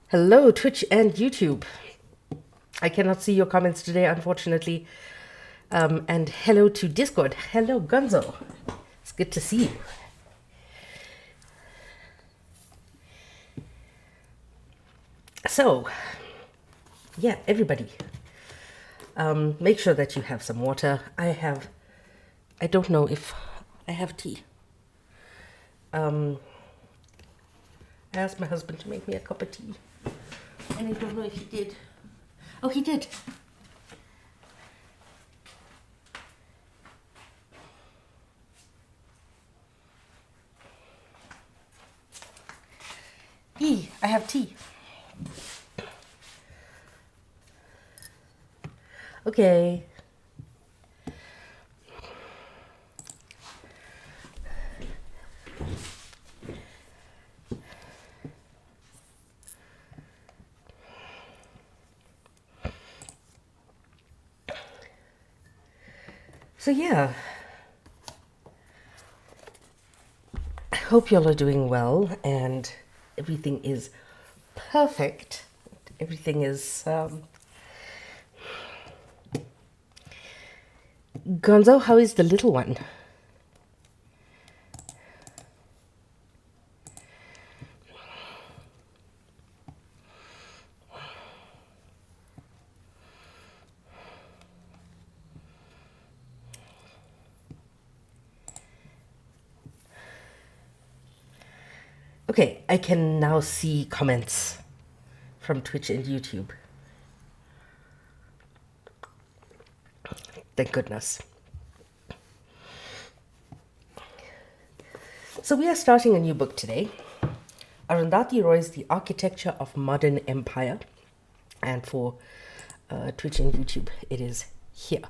Hello, Twitch and YouTube. I cannot see your comments today, unfortunately. And hello to Discord. Hello, Gonzo. It's good to see you. So, yeah, everybody, make sure that you have some water. I don't know if I have tea. I asked my husband to make me a cup of tea, and I don't know if he did. Oh, he did. I have tea. Okay. So yeah, I hope y'all are doing well and everything is perfect. Everything is Gonzo, how is the little one? Okay, I can now see comments from Twitch and YouTube. Thank goodness. So we are starting a new book today. Arundhati Roy's The Architecture of Modern Empire. And for Twitch and YouTube, it is here.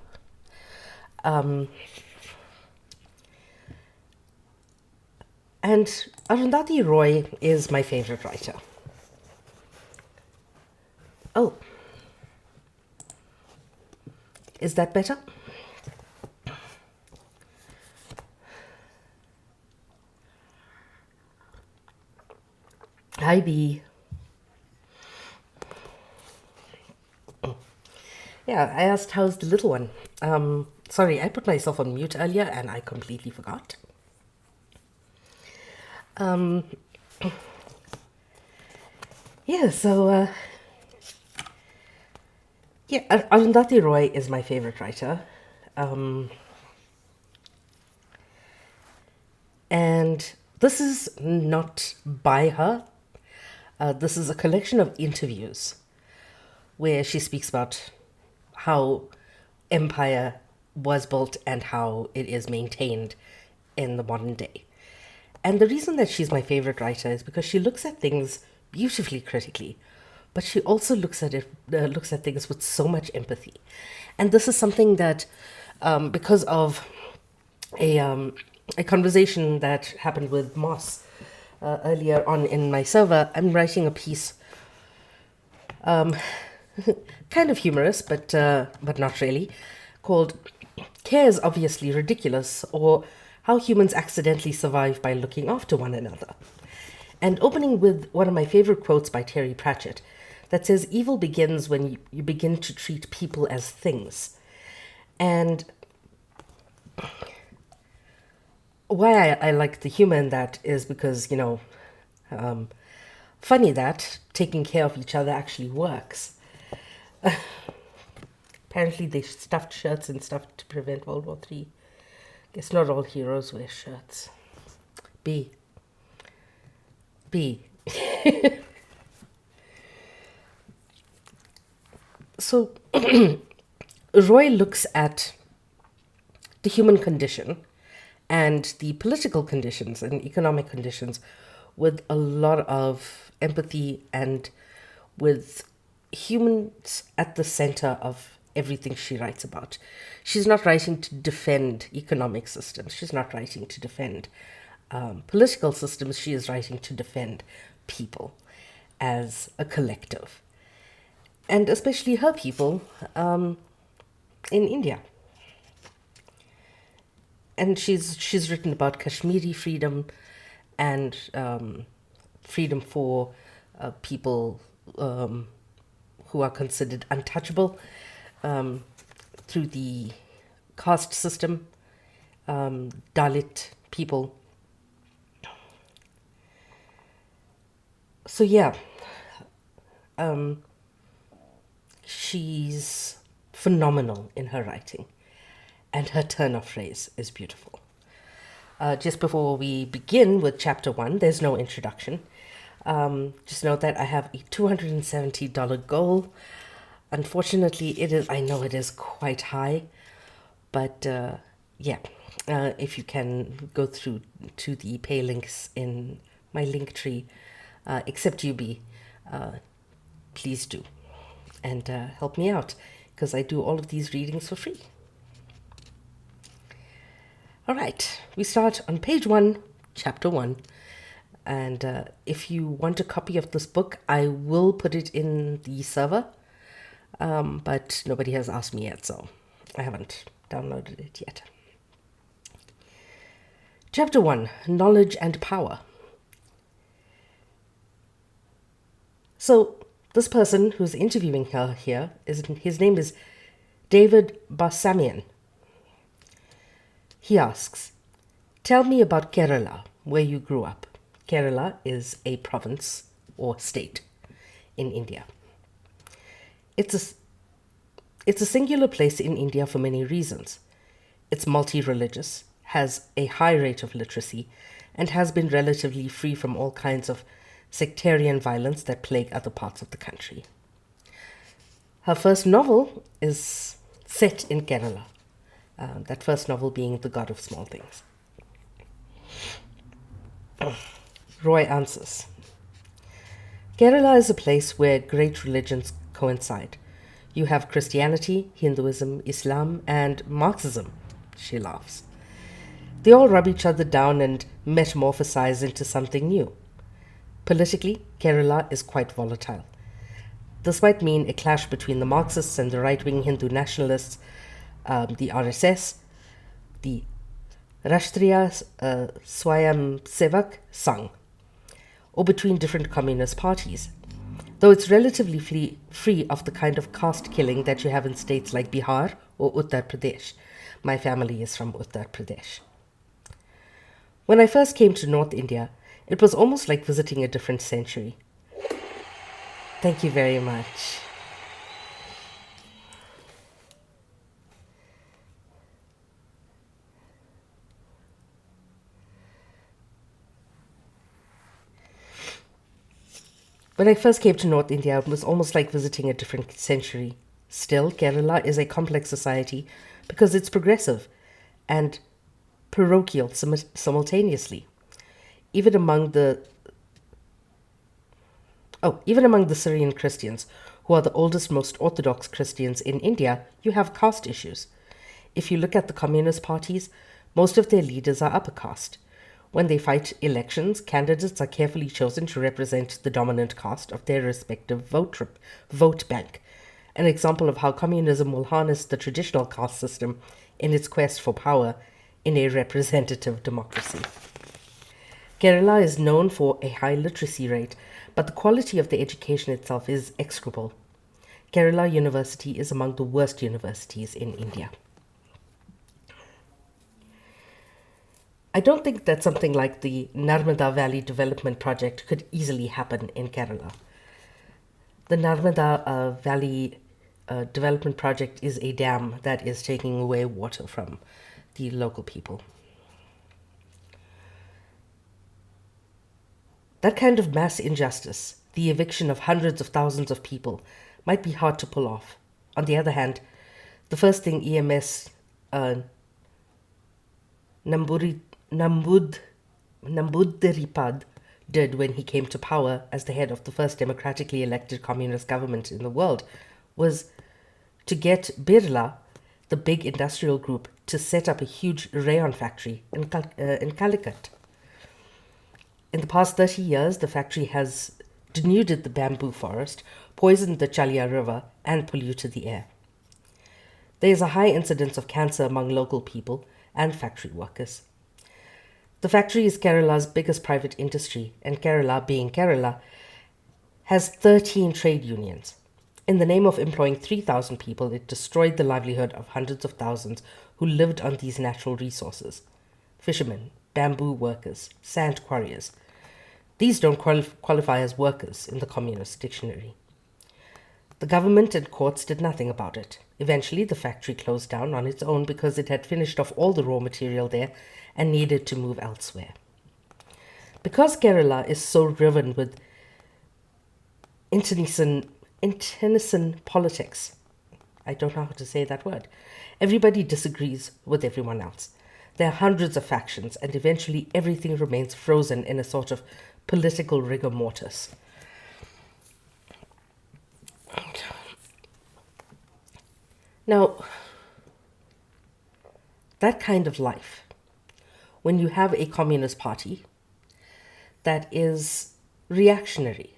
And Arundhati Roy is my favorite writer. Oh. Is that better? Hi, B. Yeah, I asked how's the little one. Sorry, I put myself on mute earlier and I completely forgot. Yeah, so Arundhati Roy is my favorite writer. And this is not by her. This is a collection of interviews where she speaks about how empire was built and how it is maintained in the modern day. And the reason that she's my favorite writer is because she looks at things beautifully critically, but she also looks at things with so much empathy. And this is something that, because of a conversation that happened with Moss earlier on in my server, I'm writing a piece, kind of humorous, but not really, called "Care is Obviously Ridiculous," or How Humans Accidentally Survive by Looking After One Another. And opening with one of my favorite quotes by Terry Pratchett that says, "Evil begins when you begin to treat people as things." And why I like the humor in that is because, funny that taking care of each other actually works. Apparently they stuffed shirts and stuff to prevent World War III. Guess not all heroes wear shirts. B. So Roy looks at the human condition and the political conditions and economic conditions with a lot of empathy and with humans at the center of everything she writes about. She's not writing to defend economic systems. She's not writing to defend political systems. She is writing to defend people as a collective. And especially her people in India. And she's written about Kashmiri freedom and freedom for people who are considered untouchable through the caste system, Dalit people. So yeah, she's phenomenal in her writing, and her turn of phrase is beautiful. Just before we begin with chapter 1, there's no introduction. Just note that I have a $270 goal. Unfortunately, I know it is quite high, but yeah, if you can go through to the pay links in my link tree, except UB, please do, and help me out, because I do all of these readings for free. All right, we start on page 1, chapter 1. And if you want a copy of this book, I will put it in the server, but nobody has asked me yet, so I haven't downloaded it yet. Chapter 1, Knowledge and Power. So this person who's interviewing her here, his name is David Barsamian. He asks, tell me about Kerala, where you grew up. Kerala is a province or state in India. It's a singular place in India for many reasons. It's multi-religious, has a high rate of literacy, and has been relatively free from all kinds of sectarian violence that plague other parts of the country. Her first novel is set in Kerala, that first novel being The God of Small Things. Roy answers, Kerala is a place where great religions coincide. You have Christianity, Hinduism, Islam, and Marxism. She laughs. They all rub each other down and metamorphosize into something new. Politically, Kerala is quite volatile. This might mean a clash between the Marxists and the right-wing Hindu nationalists, the RSS, the Rashtriya Swayam Sevak Sangh, or between different communist parties, though it's relatively free of the kind of caste killing that you have in states like Bihar or Uttar Pradesh. My family is from Uttar Pradesh. When I first came to North India, it was almost like visiting a different century. Thank you very much. When I first came to North India, it was almost like visiting a different century. Still, Kerala is a complex society because it's progressive and parochial simultaneously. Even among the Syrian Christians, who are the oldest, most orthodox Christians in India, you have caste issues. If you look at the communist parties, most of their leaders are upper caste. When they fight elections, candidates are carefully chosen to represent the dominant caste of their respective vote bank. An example of how communism will harness the traditional caste system in its quest for power in a representative democracy. Kerala is known for a high literacy rate, but the quality of the education itself is execrable. Kerala University is among the worst universities in India. I don't think that something like the Narmada Valley Development Project could easily happen in Kerala. The Narmada Valley Development Project is a dam that is taking away water from the local people. That kind of mass injustice, the eviction of hundreds of thousands of people, might be hard to pull off. On the other hand, the first thing EMS Namboodiripad did when he came to power as the head of the first democratically elected communist government in the world was to get Birla, the big industrial group, to set up a huge rayon factory in Calicut. In the past 30 years, the factory has denuded the bamboo forest, poisoned the Chalia River, and polluted the air. There is a high incidence of cancer among local people and factory workers. The factory is Kerala's biggest private industry, and Kerala, being Kerala, has 13 trade unions. In the name of employing 3,000 people, it destroyed the livelihood of hundreds of thousands who lived on these natural resources. Fishermen, bamboo workers, sand quarriers. These don't qualify as workers in the Communist Dictionary. The government and courts did nothing about it. Eventually, the factory closed down on its own because it had finished off all the raw material there and needed to move elsewhere. Because Kerala is so riven with internecine politics, I don't know how to say that word, everybody disagrees with everyone else. There are hundreds of factions, and eventually everything remains frozen in a sort of political rigor mortis. Now, that kind of life, when you have a communist party that is reactionary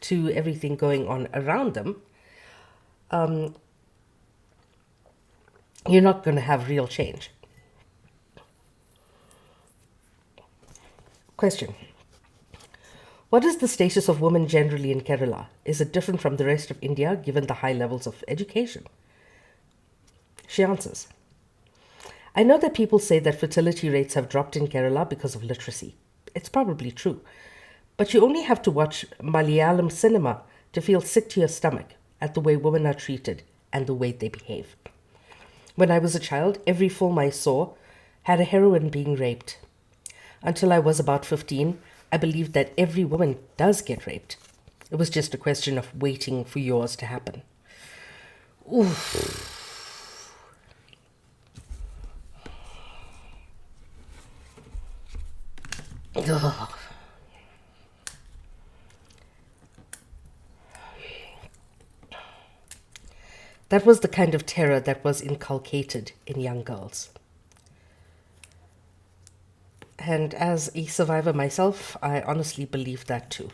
to everything going on around them, you're not going to have real change. Question. What is the status of women generally in Kerala? Is it different from the rest of India given the high levels of education? She answers, I know that people say that fertility rates have dropped in Kerala because of literacy. It's probably true. But you only have to watch Malayalam cinema to feel sick to your stomach at the way women are treated and the way they behave. When I was a child, every film I saw had a heroine being raped. Until I was about 15, I believed that every woman does get raped. It was just a question of waiting for yours to happen. Oof. Ugh. That was the kind of terror that was inculcated in young girls. And as a survivor myself, I honestly believe that too.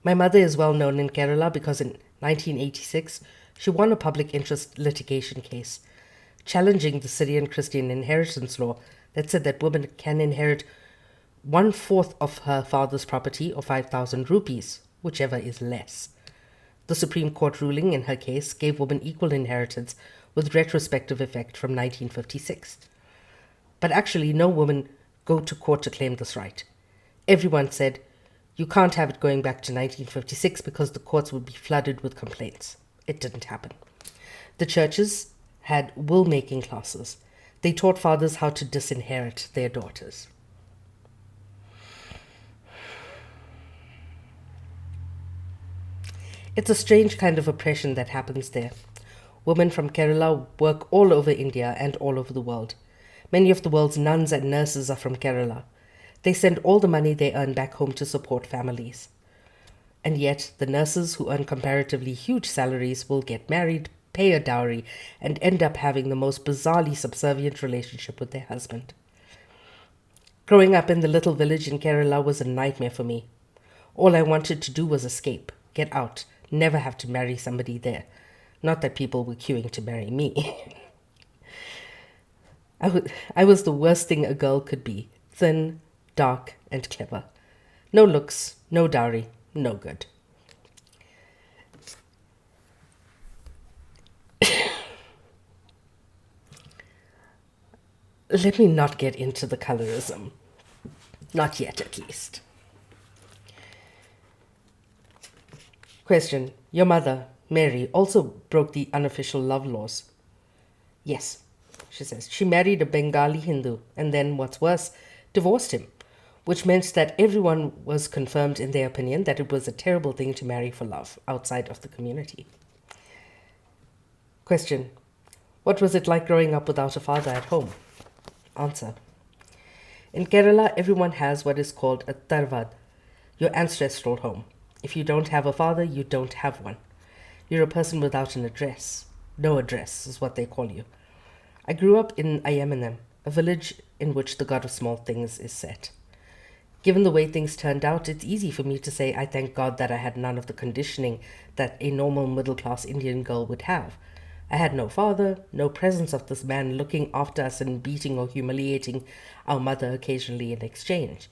My mother is well known in Kerala because in 1986, she won a public interest litigation case challenging the Syrian Christian inheritance law that said that women can inherit 1/4 of her father's property or 5,000 rupees, whichever is less. The Supreme Court ruling in her case gave women equal inheritance with retrospective effect from 1956. But actually, no woman go to court to claim this right. Everyone said, you can't have it going back to 1956 because the courts would be flooded with complaints. It didn't happen. The churches had will-making classes. They taught fathers how to disinherit their daughters. It's a strange kind of oppression that happens there. Women from Kerala work all over India and all over the world. Many of the world's nuns and nurses are from Kerala. They send all the money they earn back home to support families. And yet, the nurses who earn comparatively huge salaries will get married, pay a dowry, and end up having the most bizarrely subservient relationship with their husband. Growing up in the little village in Kerala was a nightmare for me. All I wanted to do was escape, get out, never have to marry somebody there. Not that people were queuing to marry me. I was the worst thing a girl could be. Thin, dark, and clever. No looks, no dowry, no good. Let me not get into the colorism. Not yet, at least. Question. Your mother, Mary, also broke the unofficial love laws. Yes, she says. She married a Bengali Hindu and then, what's worse, divorced him, which meant that everyone was confirmed in their opinion that it was a terrible thing to marry for love outside of the community. Question. What was it like growing up without a father at home? Answer. In Kerala, everyone has what is called a tarvad, your ancestral home. If you don't have a father, you don't have one. You're a person without an address. No address is what they call you. I grew up in Ayamenam, a village in which the god of small things is set. Given the way things turned out, it's easy for me to say I thank God that I had none of the conditioning that a normal middle-class Indian girl would have. I had no father, no presence of this man looking after us and beating or humiliating our mother occasionally in exchange.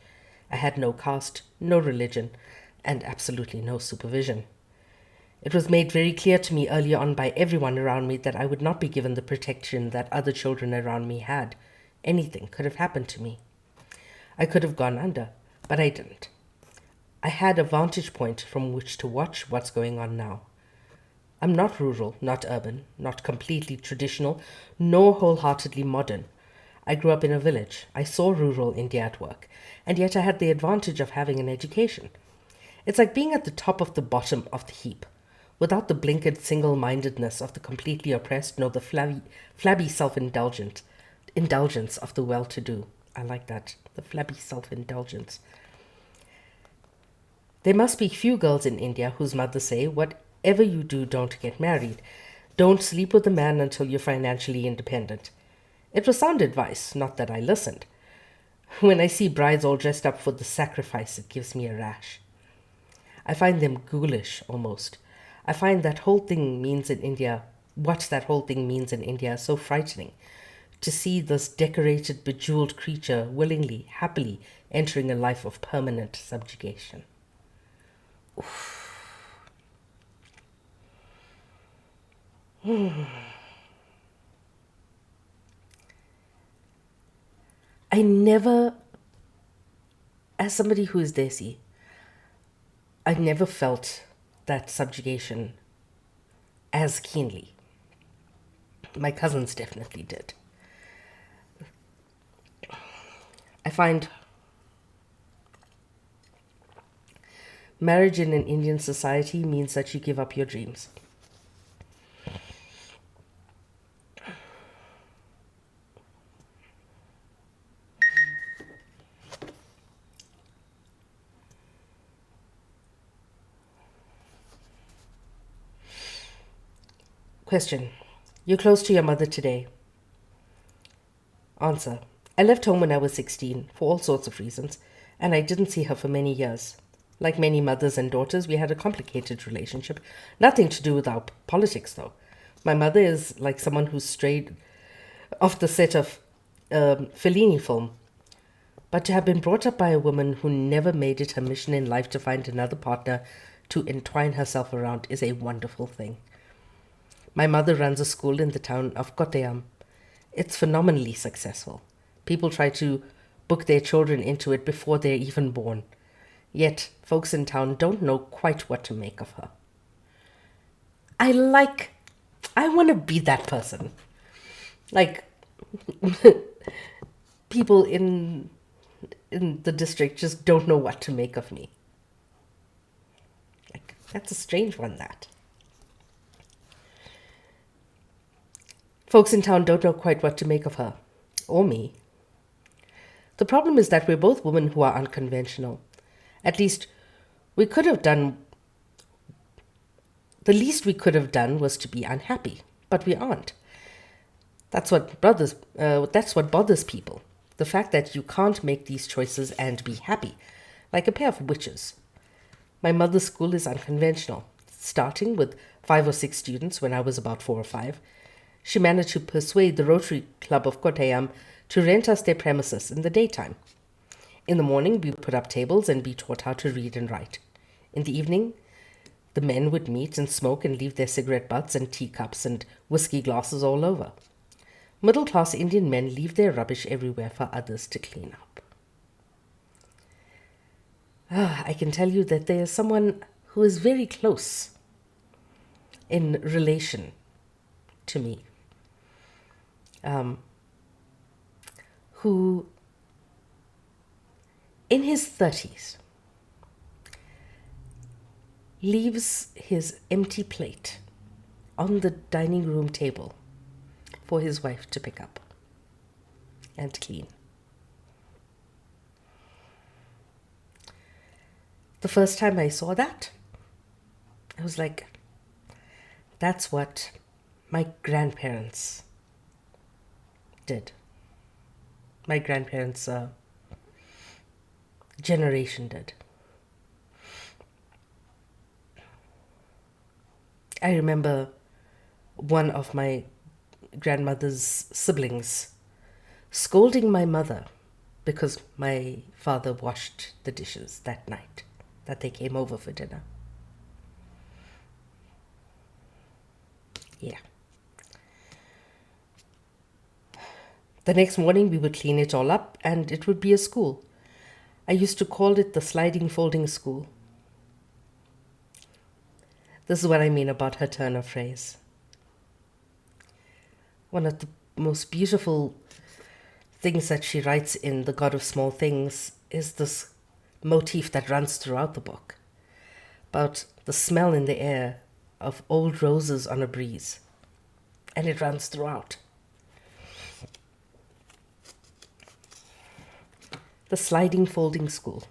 I had no caste, no religion, and absolutely no supervision. It was made very clear to me early on by everyone around me that I would not be given the protection that other children around me had. Anything could have happened to me. I could have gone under, but I didn't. I had a vantage point from which to watch what's going on now. I'm not rural, not urban, not completely traditional, nor wholeheartedly modern. I grew up in a village. I saw rural India at work, and yet I had the advantage of having an education. It's like being at the top of the bottom of the heap, without the blinkered single-mindedness of the completely oppressed, nor the flabby indulgence of the well-to-do. I like that, the flabby self-indulgence. There must be few girls in India whose mothers say, whatever you do, don't get married. Don't sleep with a man until you're financially independent. It was sound advice, not that I listened. When I see brides all dressed up for the sacrifice, it gives me a rash. I find them ghoulish, almost. I find that whole thing means in India, what that whole thing means in India so frightening. To see this decorated, bejeweled creature willingly, happily entering a life of permanent subjugation. I never, as somebody who is Desi, I never felt that subjugation as keenly. My cousins definitely did. I find marriage in an Indian society means that you give up your dreams. Question. You're close to your mother today. Answer. I left home when I was 16 for all sorts of reasons, and I didn't see her for many years. Like many mothers and daughters, we had a complicated relationship. Nothing to do with our politics, though. My mother is like someone who strayed off the set of Fellini film. But to have been brought up by a woman who never made it her mission in life to find another partner to entwine herself around is a wonderful thing. My mother runs a school in the town of Kottayam. It's phenomenally successful. People try to book their children into it before they're even born. Yet, folks in town don't know quite what to make of her. I want to be that person. Like, people in the district just don't know what to make of me. Like, that's a strange one, that. Folks in town don't know quite what to make of her, or me. The problem is that we're both women who are unconventional. At least, the least we could have done was to be unhappy, but we aren't. That's what bothers people. The fact that you can't make these choices and be happy, like a pair of witches. My mother's school is unconventional. Starting with 5 or 6 students when I was about 4 or 5, she managed to persuade the Rotary Club of Kottayam to rent us their premises in the daytime. In the morning, we would put up tables and be taught how to read and write. In the evening, the men would meet and smoke and leave their cigarette butts and teacups and whiskey glasses all over. Middle-class Indian men leave their rubbish everywhere for others to clean up. I can tell you that there is someone who is very close in relation to me, who in his 30s leaves his empty plate on the dining room table for his wife to pick up and clean. The first time I saw that, I was like, that's what my grandparents did. My grandparents' generation did. I remember one of my grandmother's siblings scolding my mother because my father washed the dishes that night that they came over for dinner. Yeah. The next morning we would clean it all up and it would be a school. I used to call it the sliding folding school. This is what I mean about her turn of phrase. One of the most beautiful things that she writes in The God of Small Things is this motif that runs throughout the book about the smell in the air of old roses on a breeze. And it runs throughout. The sliding folding school.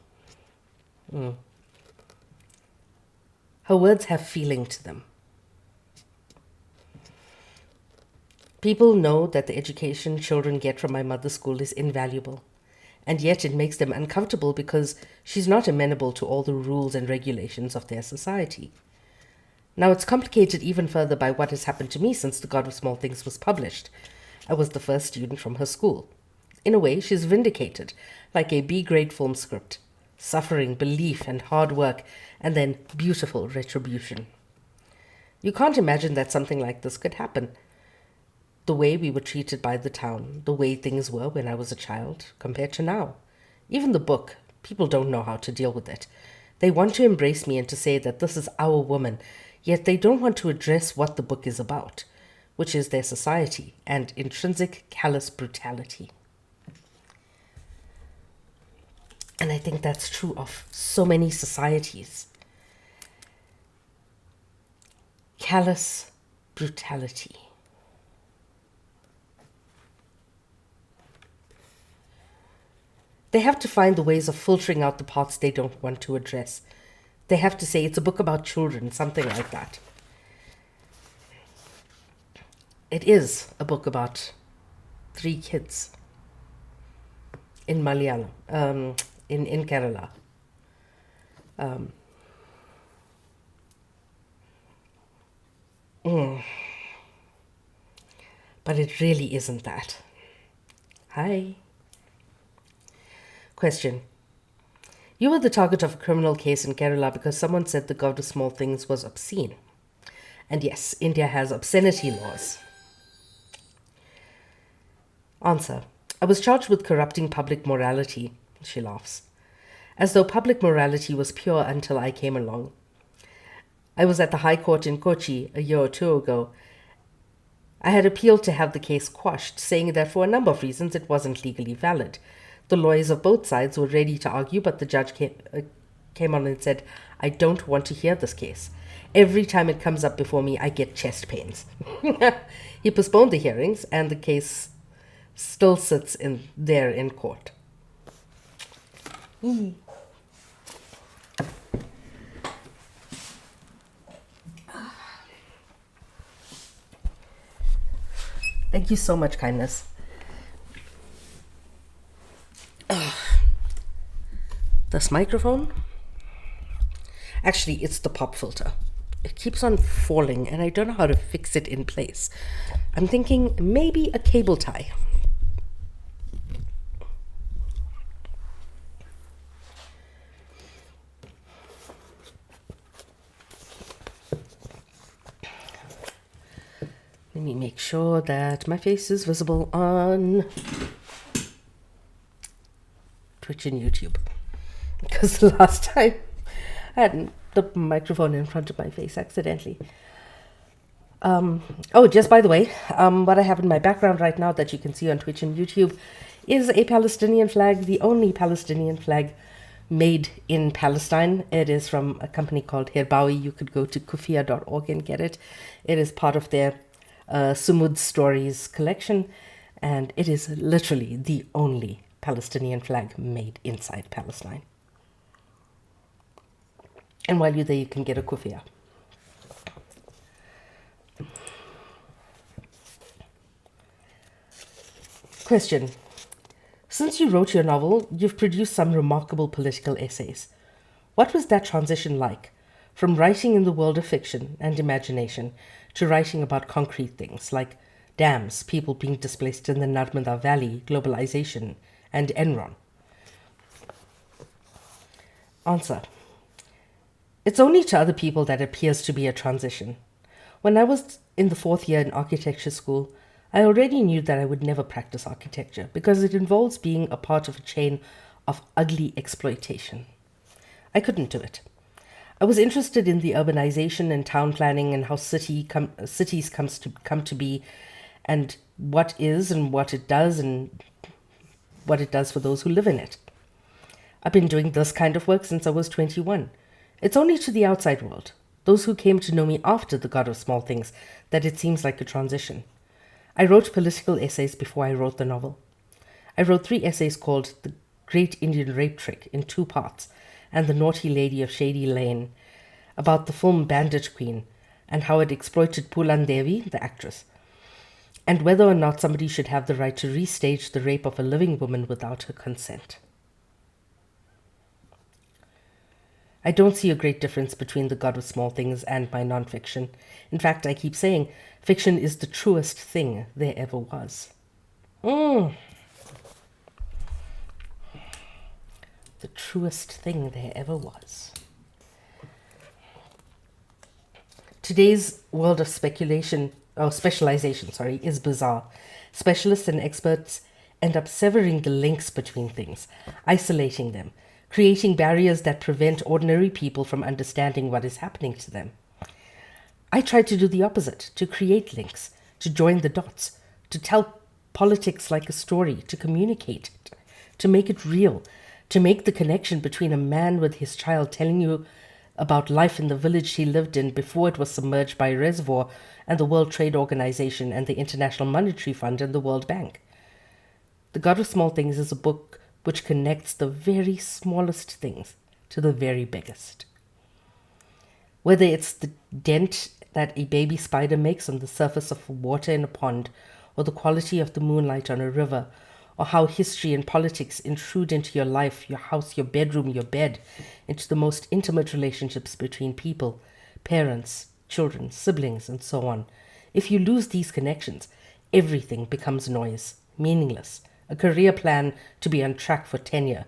Her words have feeling to them. People know that the education children get from my mother's school is invaluable, and yet it makes them uncomfortable because she's not amenable to all the rules and regulations of their society. Now it's complicated even further by what has happened to me since The God of Small Things was published. I was the first student from her school. In a way, she's vindicated, like a B-grade film script. Suffering, belief, and hard work, and then beautiful retribution. You can't imagine that something like this could happen. The way we were treated by the town, the way things were when I was a child, compared to now. Even the book, people don't know how to deal with it. They want to embrace me and to say that this is our woman, yet they don't want to address what the book is about, which is their society and intrinsic callous brutality. And I think that's true of so many societies. Callous brutality. They have to find the ways of filtering out the parts they don't want to address. They have to say it's a book about children, something like that. It is a book about 3 kids in Malayalam, in Kerala. But it really isn't that. Hi. Question. You were the target of a criminal case in Kerala because someone said The God of Small Things was obscene. And yes, India has obscenity laws. Answer. I was charged with corrupting public morality. She laughs. As though public morality was pure until I came along. I was at the High Court in Kochi a year or 2 ago. I had appealed to have the case quashed, saying that for a number of reasons it wasn't legally valid. The lawyers of both sides were ready to argue, but the judge came on and said, I don't want to hear this case. Every time it comes up before me, I get chest pains. He postponed the hearings, and the case still sits there in court. Thank you so much, kindness. This microphone, actually, it's the pop filter. It keeps on falling, and I don't know how to fix it in place. I'm thinking maybe a cable tie. Let me make sure that my face is visible on Twitch and YouTube. Because the last time I had the microphone in front of my face accidentally. Just by the way, what I have in my background right now that you can see on Twitch and YouTube is a Palestinian flag, the only Palestinian flag made in Palestine. It is from a company called Herbawi. You could go to kufia.org and get it. It is part of their Sumud Stories collection, and it is literally the only Palestinian flag made inside Palestine. And while you're there, you can get a kufia. Question. Since you wrote your novel, you've produced some remarkable political essays. What was that transition like, from writing in the world of fiction and imagination to writing about concrete things like dams, people being displaced in the Narmada Valley, globalization, and Enron? Answer. It's only to other people that appears to be a transition. When I was in the 4th year in architecture school, I already knew that I would never practice architecture because it involves being a part of a chain of ugly exploitation. I couldn't do it. I was interested in the urbanization and town planning and how cities come to be, and what is and what it does and what it does for those who live in it. I've been doing this kind of work since I was 21. It's only to the outside world, those who came to know me after The God of Small Things, that it seems like a transition. I wrote political essays before I wrote the novel. I wrote 3 essays called The Great Indian Rape Trick in 2 parts and The Naughty Lady of Shady Lane, about the film Bandit Queen and how it exploited Poolan Devi, the actress, and whether or not somebody should have the right to restage the rape of a living woman without her consent. I don't see a great difference between The God of Small Things and my nonfiction. In fact, I keep saying fiction is the truest thing there ever was. The truest thing there ever was. Today's world of specialization, is bizarre. Specialists and experts end up severing the links between things, isolating them, creating barriers that prevent ordinary people from understanding what is happening to them. I try to do the opposite, to create links, to join the dots, to tell politics like a story, to communicate it, to make it real, to make the connection between a man with his child telling you about life in the village he lived in before it was submerged by a reservoir, and the World Trade Organization and the International Monetary Fund and the World Bank. The God of Small Things is a book which connects the very smallest things to the very biggest. Whether it's the dent that a baby spider makes on the surface of water in a pond, or the quality of the moonlight on a river, or how history and politics intrude into your life, your house, your bedroom, your bed, into the most intimate relationships between people, parents, children, siblings, and so on. If you lose these connections, everything becomes noise, meaningless, a career plan to be on track for tenure.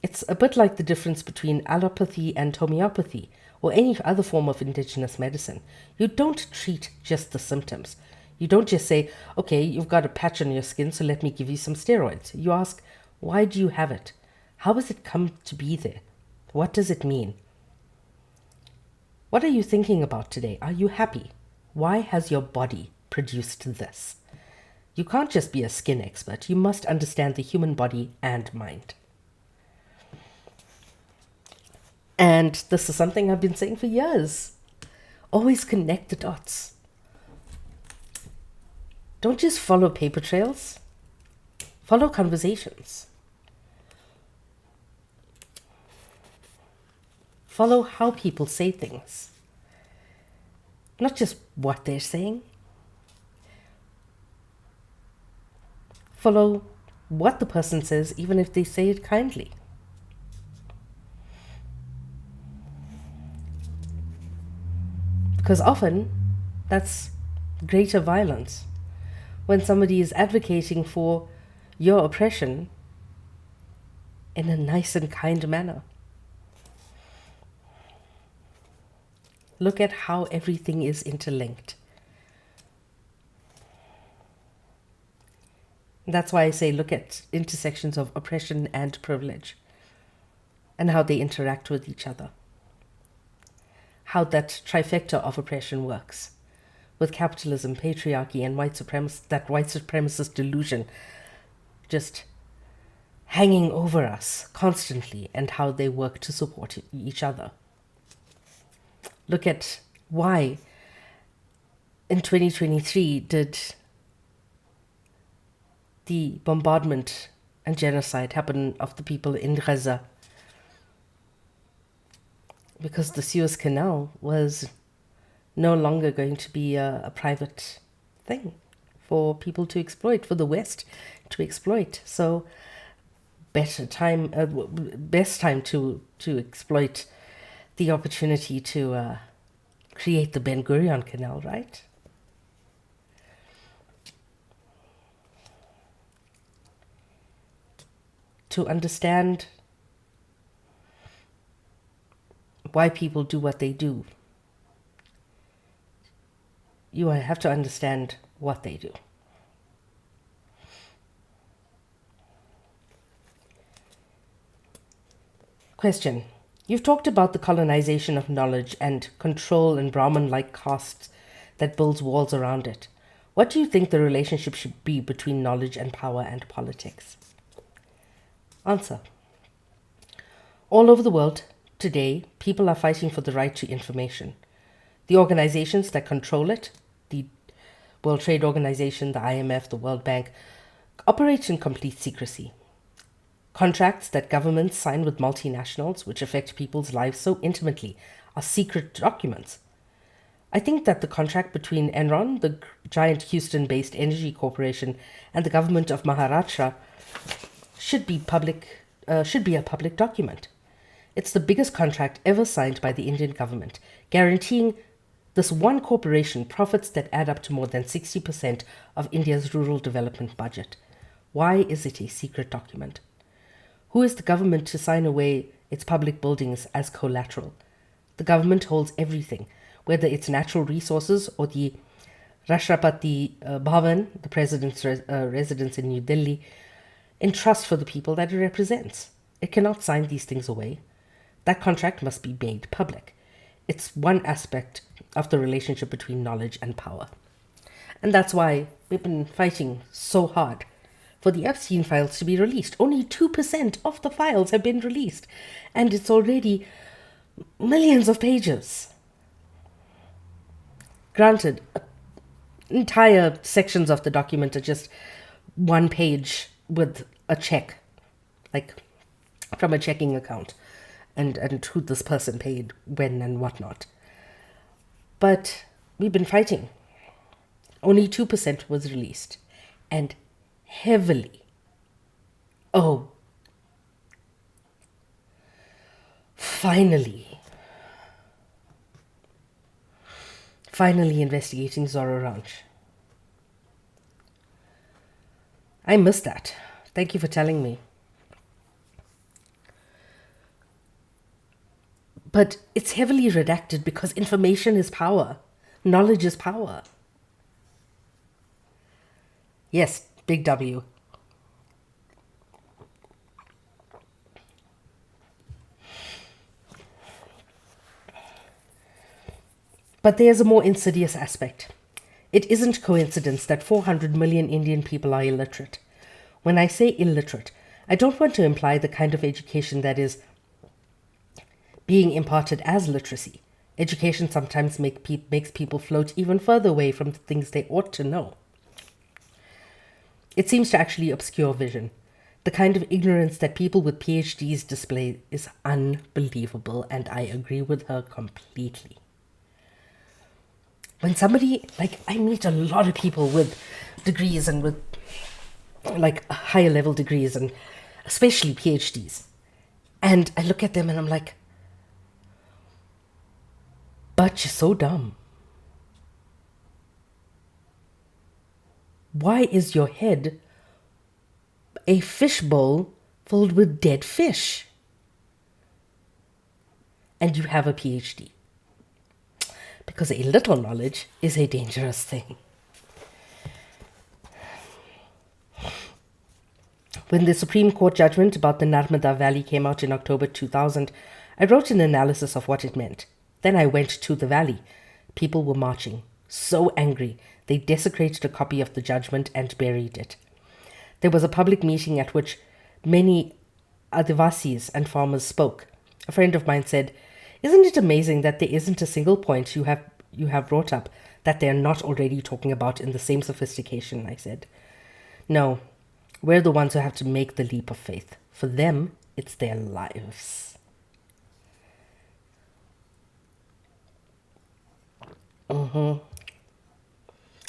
It's a bit like the difference between allopathy and homeopathy, or any other form of indigenous medicine. You don't treat just the symptoms. You don't just say, okay, you've got a patch on your skin, so let me give you some steroids. You ask, why do you have it? How has it come to be there? What does it mean? What are you thinking about today? Are you happy? Why has your body produced this? You can't just be a skin expert. You must understand the human body and mind. And this is something I've been saying for years. Always connect the dots. Don't just follow paper trails. Follow conversations. Follow how people say things. Not just what they're saying. Follow what the person says, even if they say it kindly. Because often, that's greater violence. When somebody is advocating for your oppression in a nice and kind manner. Look at how everything is interlinked. That's why I say look at intersections of oppression and privilege and how they interact with each other. How that trifecta of oppression works with capitalism, patriarchy, and white supremacist delusion just hanging over us constantly, and how they work to support each other. Look at why in 2023 did the bombardment and genocide happen of the people in Gaza. Because the Suez Canal was no longer going to be a private thing for people to exploit, for the West to exploit. So best time to exploit the opportunity to create the Ben Gurion Canal, right? to understand why people do what they do, you have to understand what they do. Question. You've talked about the colonization of knowledge and control and Brahman-like castes that builds walls around it. What do you think the relationship should be between knowledge and power and politics? Answer. All over the world, today, people are fighting for the right to information. The organizations that control it, the World Trade Organization, the IMF, the World Bank, operate in complete secrecy. Contracts that governments sign with multinationals, which affect people's lives so intimately, are secret documents. I think that the contract between Enron, the giant Houston-based energy corporation, and the government of Maharashtra should be a public document. It's the biggest contract ever signed by the Indian government, guaranteeing this one corporation profits that add up to more than 60% of India's rural development budget. Why is it a secret document? Who is the government to sign away its public buildings as collateral? The government holds everything, whether it's natural resources or the Rashtrapati Bhavan, the president's residence in New Delhi, in trust for the people that it represents. It cannot sign these things away. That contract must be made public. It's one aspect of the relationship between knowledge and power. And that's why we've been fighting so hard for the Epstein files to be released. Only 2% of the files have been released, and it's already millions of pages. Granted, entire sections of the document are just one page with a check, like from a checking account, and who this person paid, when, and whatnot. But we've been fighting. Only 2% was released, and heavily. Oh, finally investigating Zorro Ranch. I missed that. Thank you for telling me. But it's heavily redacted because information is power. Knowledge is power. Yes, big W. But there's a more insidious aspect. It isn't coincidence that 400 million Indian people are illiterate. When I say illiterate, I don't want to imply the kind of education that is being imparted as literacy. Education sometimes makes people float even further away from the things they ought to know. It seems to actually obscure vision. The kind of ignorance that people with PhDs display is unbelievable, and I agree with her completely. When somebody, I meet a lot of people with degrees and with, higher level degrees, and especially PhDs. And I look at them and I'm like, but you're so dumb. Why is your head a fishbowl filled with dead fish? And you have a PhD. Because a little knowledge is a dangerous thing. When the Supreme Court judgment about the Narmada Valley came out in October 2000, I wrote an analysis of what it meant. Then I went to the valley. People were marching, so angry, they desecrated a copy of the judgment and buried it. There was a public meeting at which many Adivasis and farmers spoke. A friend of mine said, "Isn't it amazing that there isn't a single point you have brought up that they're not already talking about in the same sophistication?" I said, "No, we're the ones who have to make the leap of faith. For them, it's their lives."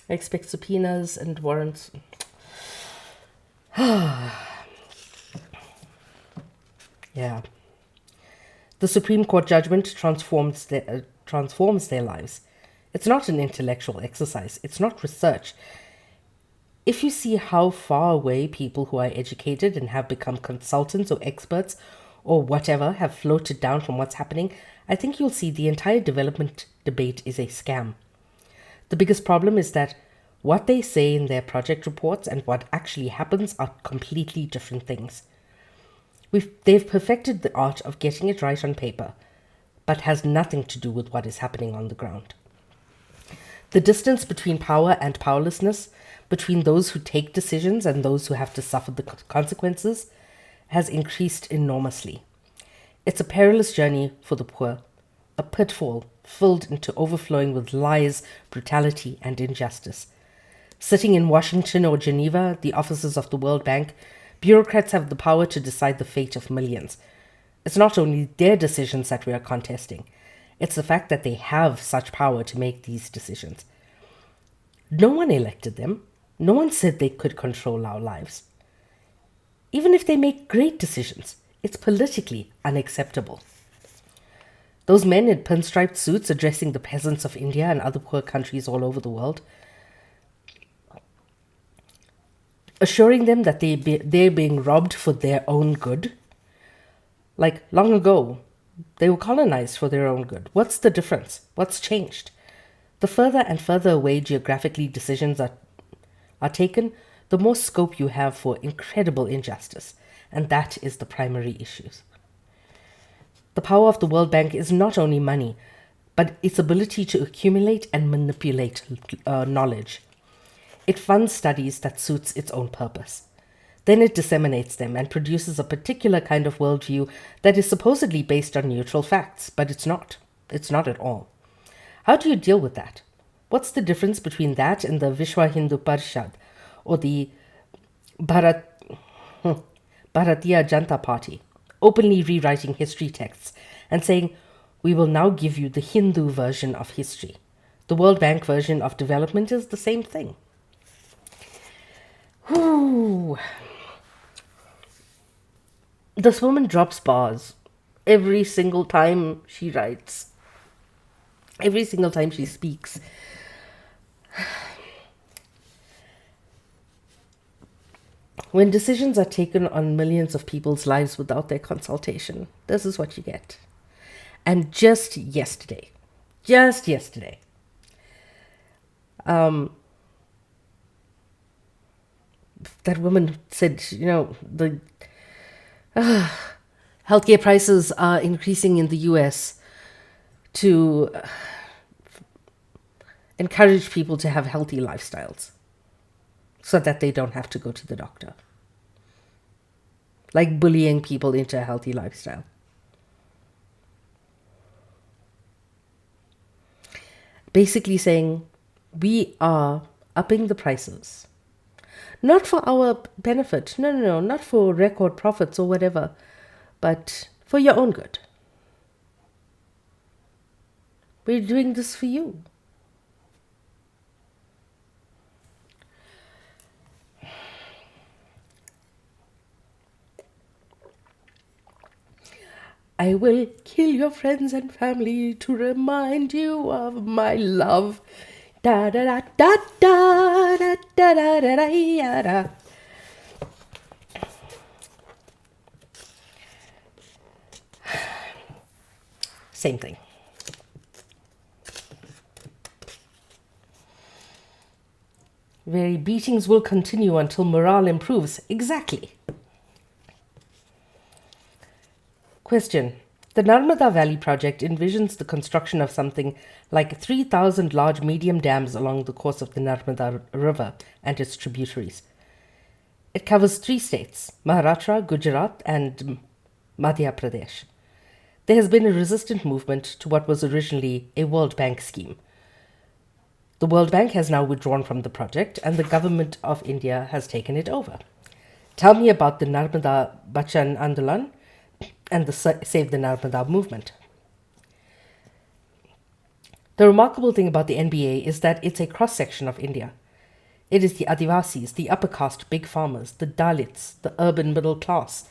I expect subpoenas and warrants. Yeah. The Supreme Court judgment transforms their lives. It's not an intellectual exercise. It's not research. If you see how far away people who are educated and have become consultants or experts or whatever have floated down from what's happening, I think you'll see the entire development debate is a scam. The biggest problem is that what they say in their project reports and what actually happens are completely different things. They've perfected the art of getting it right on paper, but has nothing to do with what is happening on the ground. The distance between power and powerlessness, between those who take decisions and those who have to suffer the consequences, has increased enormously. It's a perilous journey for the poor, a pitfall filled into overflowing with lies, brutality, and injustice. Sitting in Washington or Geneva, the offices of the World Bank, bureaucrats have the power to decide the fate of millions. It's not only their decisions that we are contesting, it's the fact that they have such power to make these decisions. No one elected them. No one said they could control our lives. Even if they make great decisions, it's politically unacceptable. Those men in pinstriped suits addressing the peasants of India and other poor countries all over the world, assuring them that they're being robbed for their own good. Like long ago, they were colonized for their own good. What's the difference? What's changed? The further and further away geographically decisions are taken, the more scope you have for incredible injustice, and that is the primary issue. The power of the World Bank is not only money, but its ability to accumulate and manipulate knowledge. It funds studies that suits its own purpose. Then it disseminates them and produces a particular kind of worldview that is supposedly based on neutral facts, but it's not. It's not at all. How do you deal with that? What's the difference between that and the Vishwa Hindu Parishad or the Bharatiya Janata Party, openly rewriting history texts and saying, we will now give you the Hindu version of history. The World Bank version of development is the same thing. Whew. This woman drops bars every single time she writes, every single time she speaks. When decisions are taken on millions of people's lives without their consultation, this is what you get. And just yesterday, that woman said, the healthcare prices are increasing in the US to encourage people to have healthy lifestyles so that they don't have to go to the doctor. Like bullying people into a healthy lifestyle. Basically saying, we are upping the prices. Not for our benefit. No, not for record profits or whatever, but for your own good. We're doing this for you. I will kill your friends and family to remind you of my love. Da da da da da da da da da da da. Same thing. Very beatings will continue until morale improves. Exactly. Question. The Narmada Valley project envisions the construction of something like 3,000 large medium dams along the course of the Narmada River and its tributaries. It covers 3 states, Maharashtra, Gujarat, and Madhya Pradesh. There has been a resistant movement to what was originally a World Bank scheme. The World Bank has now withdrawn from the project, and the government of India has taken it over. Tell me about the Narmada Bachan Andolan and the Save the Narmada movement. The remarkable thing about the NBA is that it's a cross-section of India. It is the Adivasis, the upper caste big farmers, the Dalits, the urban middle class.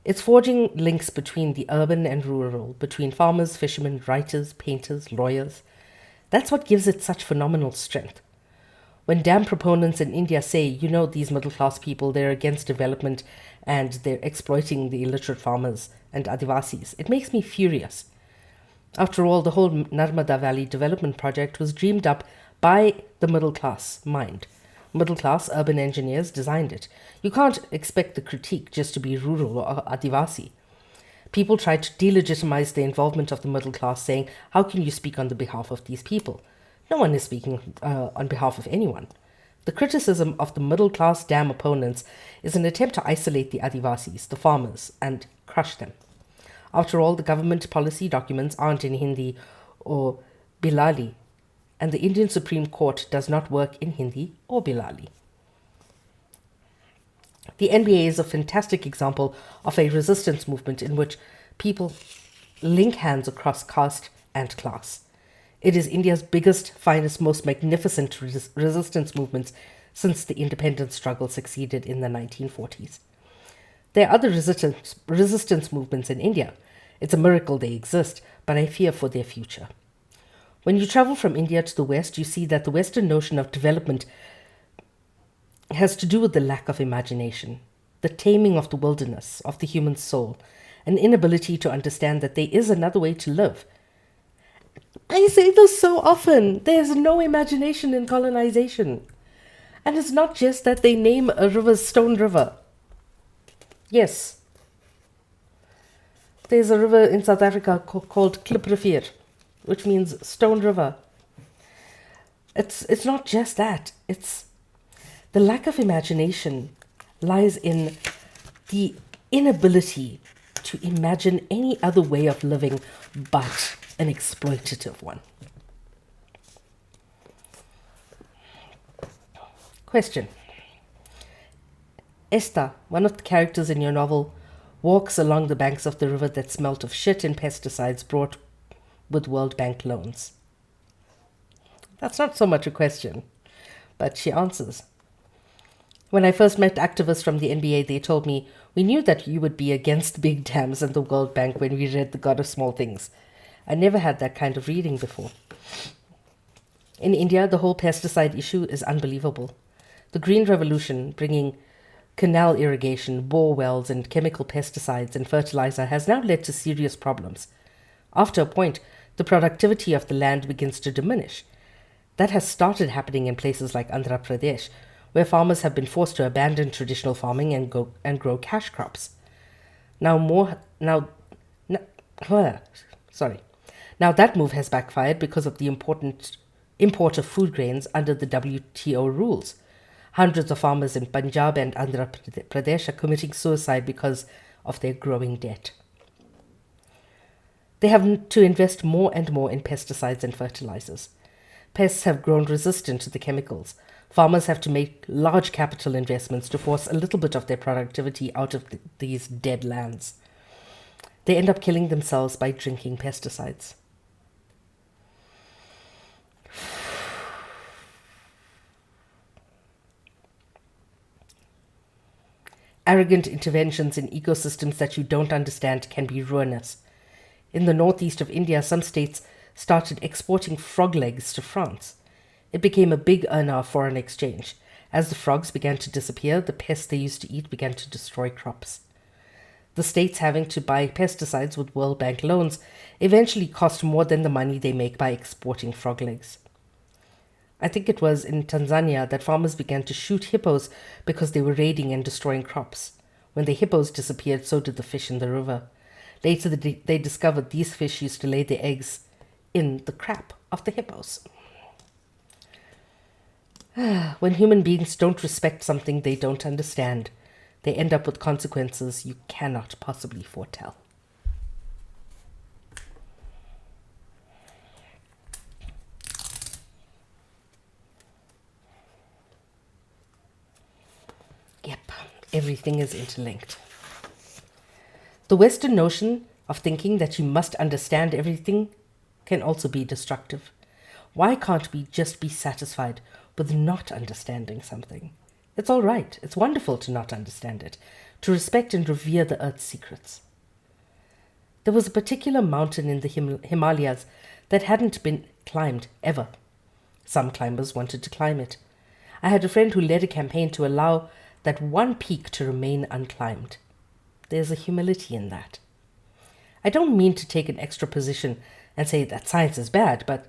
It's forging links between the urban and rural, between farmers, fishermen, writers, painters, lawyers. That's what gives it such phenomenal strength. When dam proponents in India say, these middle class people, they're against development and they're exploiting the illiterate farmers and Adivasis, it makes me furious. After all, the whole Narmada Valley development project was dreamed up by the middle class mind. Middle class urban engineers designed it. You can't expect the critique just to be rural or Adivasi. People tried to delegitimize the involvement of the middle class, saying, how can you speak on the behalf of these people? No one is speaking on behalf of anyone. The criticism of the middle class dam opponents is an attempt to isolate the Adivasis, the farmers, and crush them. After all, the government policy documents aren't in Hindi or Bilali, and the Indian Supreme Court does not work in Hindi or Bilali. The NBA is a fantastic example of a resistance movement in which people link hands across caste and class. It is India's biggest, finest, most magnificent resistance movement since the independence struggle succeeded in the 1940s. There are other resistance movements in India. It's a miracle they exist, but I fear for their future. When you travel from India to the West, you see that the Western notion of development has to do with the lack of imagination, the taming of the wilderness, of the human soul, an inability to understand that there is another way to live. I say this so often. There's no imagination in colonization. And it's not just that they name a river Stone River. Yes. There's a river in South Africa called Kliprivier, which means Stone River. It's not just that. It's the lack of imagination lies in the inability to imagine any other way of living but an exploitative one. Question. Esther, one of the characters in your novel, walks along the banks of the river that smelt of shit and pesticides brought with World Bank loans. That's not so much a question, but she answers. When I first met activists from the NBA, they told me, we knew that you would be against big dams and the World Bank when we read The God of Small Things. I never had that kind of reading before. In India, the whole pesticide issue is unbelievable. The Green Revolution, bringing canal irrigation, bore wells, and chemical pesticides and fertilizer, has now led to serious problems. After a point, the productivity of the land begins to diminish. That has started happening in places like Andhra Pradesh, where farmers have been forced to abandon traditional farming and grow cash crops. Now that move has backfired because of the important import of food grains under the WTO rules. Hundreds of farmers in Punjab and Andhra Pradesh are committing suicide because of their growing debt. They have to invest more and more in pesticides and fertilizers. Pests have grown resistant to the chemicals. Farmers have to make large capital investments to force a little bit of their productivity out of these dead lands. They end up killing themselves by drinking pesticides. Arrogant interventions in ecosystems that you don't understand can be ruinous. In the northeast of India, some states started exporting frog legs to France. It became a big earner of foreign exchange. As the frogs began to disappear, the pests they used to eat began to destroy crops. The states having to buy pesticides with World Bank loans eventually cost more than the money they make by exporting frog legs. I think it was in Tanzania that farmers began to shoot hippos because they were raiding and destroying crops. When the hippos disappeared, so did the fish in the river. Later, they discovered these fish used to lay their eggs in the crap of the hippos. When human beings don't respect something they don't understand, they end up with consequences you cannot possibly foretell. Yep, everything is interlinked. The Western notion of thinking that you must understand everything can also be destructive. Why can't we just be satisfied with not understanding something? It's all right. It's wonderful to not understand it, to respect and revere the earth's secrets. There was a particular mountain in the Himalayas that hadn't been climbed ever. Some climbers wanted to climb it. I had a friend who led a campaign to allow that one peak to remain unclimbed. There's a humility in that. I don't mean to take an extra position and say that science is bad, but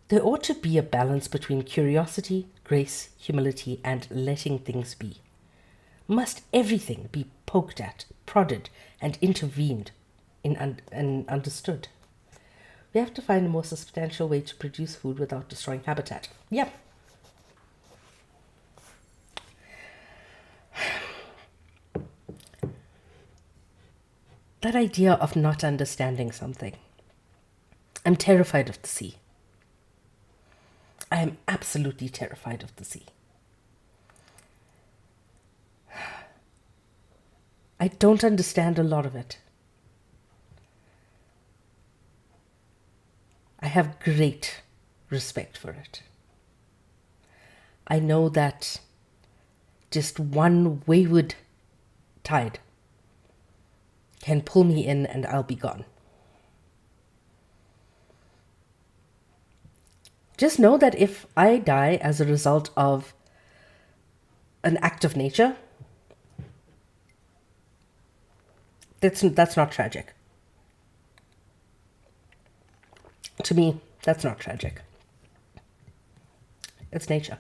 there ought to be a balance between curiosity, grace, humility, and letting things be. Must everything be poked at, prodded, and intervened in and understood? We have to find a more substantial way to produce food without destroying habitat. Yep. That idea of not understanding something. I'm terrified of the sea. I am absolutely terrified of the sea. I don't understand a lot of it. I have great respect for it. I know that just one wayward tide can pull me in and I'll be gone. Just know that if I die as a result of an act of nature, that's not tragic. To me, that's not tragic. It's nature.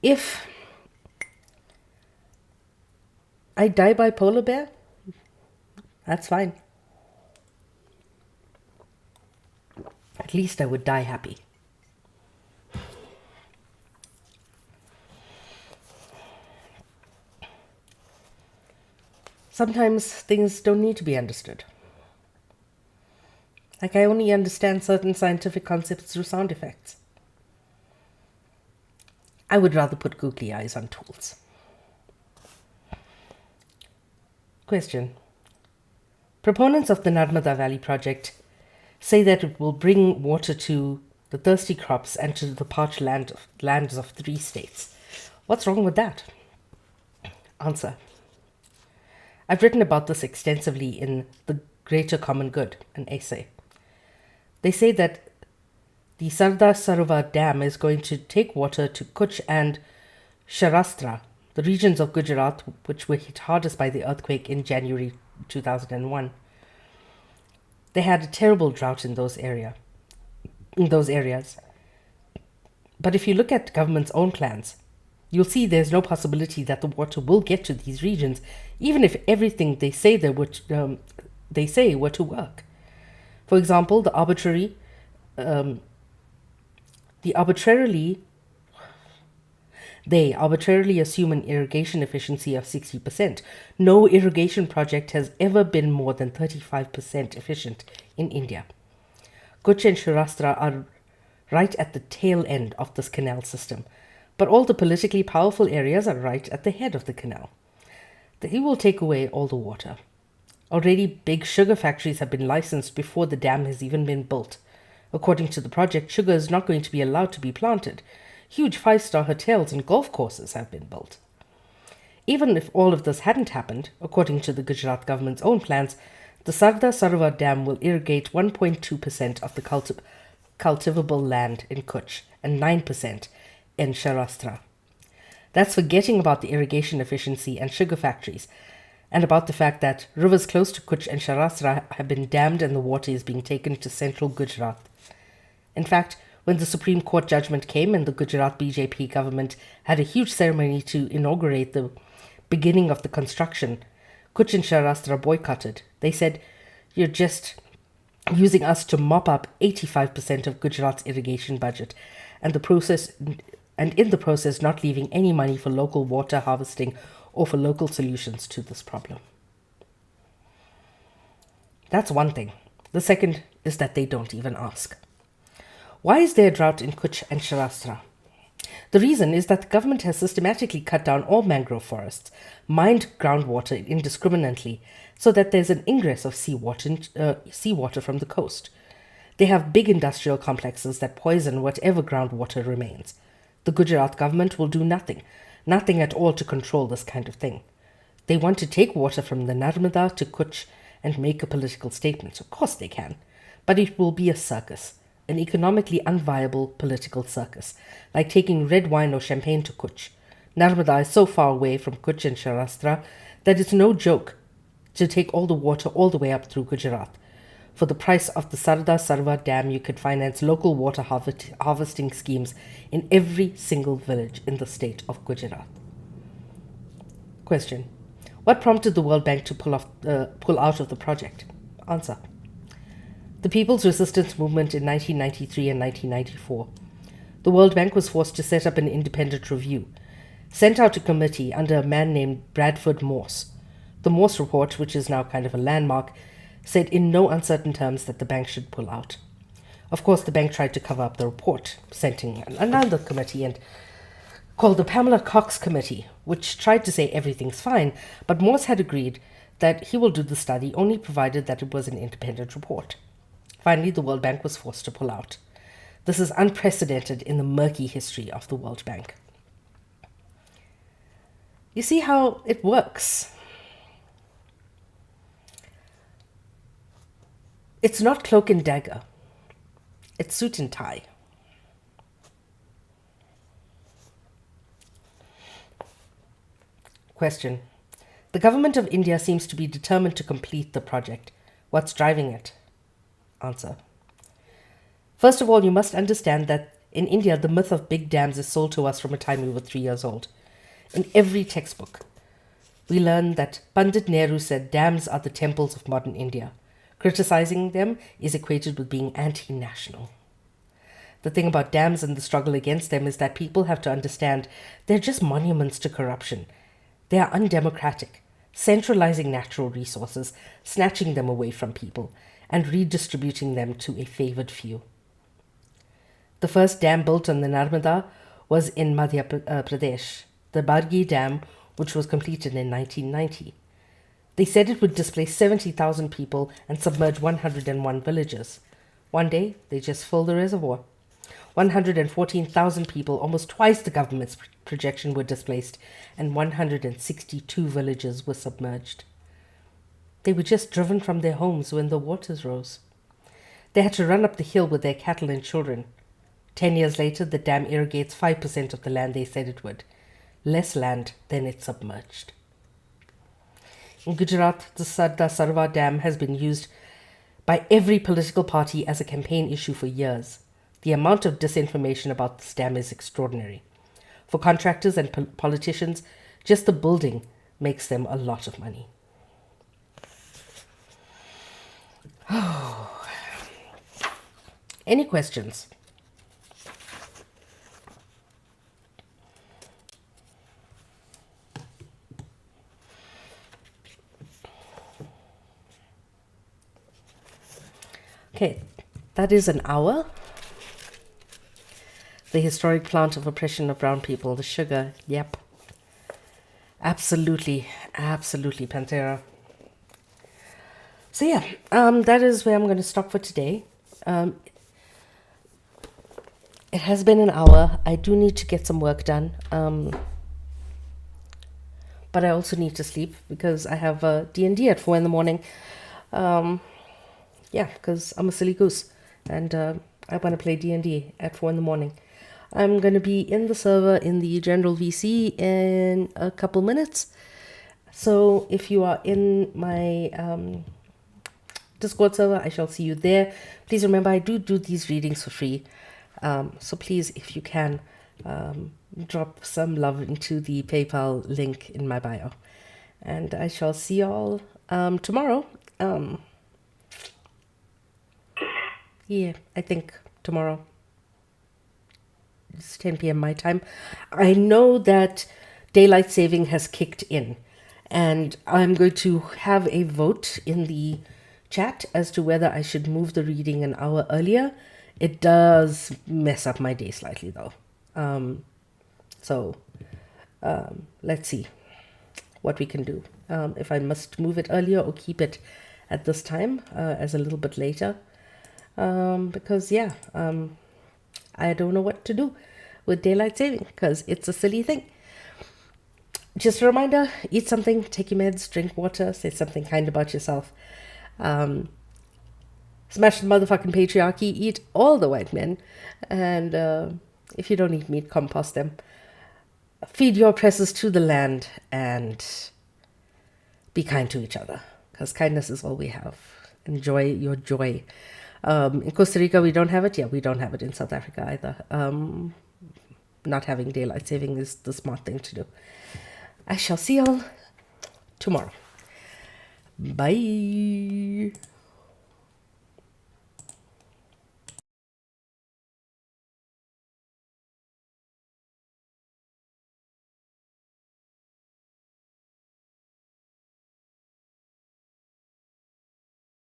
If I die by polar bear, that's fine. At least I would die happy. Sometimes things don't need to be understood. Like I only understand certain scientific concepts through sound effects. I would rather put googly eyes on tools. Question. Proponents of the Narmada Valley project say that it will bring water to the thirsty crops and to the parched lands of 3 states. What's wrong with that? Answer. I've written about this extensively in The Greater Common Good, an essay. They say that the Sardar Sarovar Dam is going to take water to Kutch and Saurashtra, the regions of Gujarat which were hit hardest by the earthquake in January 2001. They had a terrible drought in those areas. But if you look at the government's own plans, you'll see there's no possibility that the water will get to these regions, even if everything they say were to work. For example, they arbitrarily assume an irrigation efficiency of 60%. No irrigation project has ever been more than 35% efficient in India. Kutch and Saurashtra are right at the tail end of this canal system, but all the politically powerful areas are right at the head of the canal. They will take away all the water. Already big sugar factories have been licensed before the dam has even been built. According to the project, sugar is not going to be allowed to be planted. Huge 5-star hotels and golf courses have been built. Even if all of this hadn't happened, according to the Gujarat government's own plans, the Sardar Sarovar Dam will irrigate 1.2% of the cultivable land in Kutch and 9% in Saurashtra. That's forgetting about the irrigation efficiency and sugar factories, and about the fact that rivers close to Kutch and Saurashtra have been dammed and the water is being taken to central Gujarat. In fact, when the Supreme Court judgment came and the Gujarat BJP government had a huge ceremony to inaugurate the beginning of the construction, Kutch and Saurashtra boycotted. They said, "You're just using us to mop up 85% of Gujarat's irrigation budget, and in the process not leaving any money for local water harvesting or for local solutions to this problem." That's one thing. The second is that they don't even ask. Why is there a drought in Kutch and Saurashtra? The reason is that the government has systematically cut down all mangrove forests, mined groundwater indiscriminately, so that there's an ingress of seawater from the coast. They have big industrial complexes that poison whatever groundwater remains. The Gujarat government will do nothing at all to control this kind of thing. They want to take water from the Narmada to Kutch and make a political statement. Of course they can, but it will be a circus. an economically unviable political circus, like taking red wine or champagne to Kutch. Narmada is so far away from Kutch and Sharastra that it's no joke to take all the water all the way up through Gujarat. For the price of the Sardar Sarva Dam, you could finance local water harvesting schemes in every single village in the state of Gujarat. Question: what prompted the World Bank to pull out of the project? Answer: the People's Resistance Movement in 1993 and 1994. The World Bank was forced to set up an independent review, sent out a committee under a man named Bradford Morse. The Morse report, which is now kind of a landmark, said in no uncertain terms that the bank should pull out. Of course, the bank tried to cover up the report, sent in another committee and called the Pamela Cox Committee, which tried to say everything's fine, but Morse had agreed that he will do the study only provided that it was an independent report. Finally, the World Bank was forced to pull out. This is unprecedented in the murky history of the World Bank. You see how it works. It's not cloak and dagger. It's suit and tie. Question: the government of India seems to be determined to complete the project. What's driving it? Answer: first of all, you must understand that in India, the myth of big dams is sold to us from a time we were 3 years old. In every textbook, we learn that Pandit Nehru said dams are the temples of modern India. Criticizing them is equated with being anti-national. The thing about dams and the struggle against them is that people have to understand they're just monuments to corruption. They are undemocratic, centralizing natural resources, snatching them away from people, and redistributing them to a favored few. The first dam built on the Narmada was in Madhya Pradesh, the Bargi Dam, which was completed in 1990. They said it would displace 70,000 people and submerge 101 villages. One day, they just filled the reservoir. 114,000 people, almost twice the government's projection, were displaced, and 162 villages were submerged. They were just driven from their homes when the waters rose. They had to run up the hill with their cattle and children. 10 years later, the dam irrigates 5% of the land they said it would. Less land than it submerged. In Gujarat, the Sardar Sarva Dam has been used by every political party as a campaign issue for years. The amount of disinformation about this dam is extraordinary. For contractors and politicians, just the building makes them a lot of money. Any questions? Okay, that is an hour. The historic plant of oppression of brown people, the sugar, yep. Absolutely, Panthera. So yeah, that is where I'm going to stop for today. It has been an hour. I do need to get some work done. But I also need to sleep because I have D&D at 4 in the morning. Yeah, because I'm a silly goose and I want to play D&D at 4 in the morning. I'm going to be in the server in the general VC in a couple minutes. So if you are in my Discord server, I shall see you there. Please remember, I do these readings for free. So please, if you can, drop some love into the PayPal link in my bio. And I shall see y'all tomorrow. Yeah, I think tomorrow. It's 10 p.m. my time. I know that daylight saving has kicked in, and I'm going to have a vote in the chat as to whether I should move the reading an hour earlier. It does mess up my day slightly, though. So let's see what we can do. If I must move it earlier or keep it at this time as a little bit later. Because, yeah, I don't know what to do with daylight saving because it's a silly thing. Just a reminder, eat something, take your meds, drink water, say something kind about yourself. Smash the motherfucking patriarchy, eat all the white men, and if you don't eat meat, compost them. Feed your oppressors to the land, and be kind to each other, because kindness is all we have. Enjoy your joy. In Costa Rica, we don't have it. Yeah, we don't have it in South Africa either. Not having daylight saving is the smart thing to do. I shall see y'all tomorrow. Bye.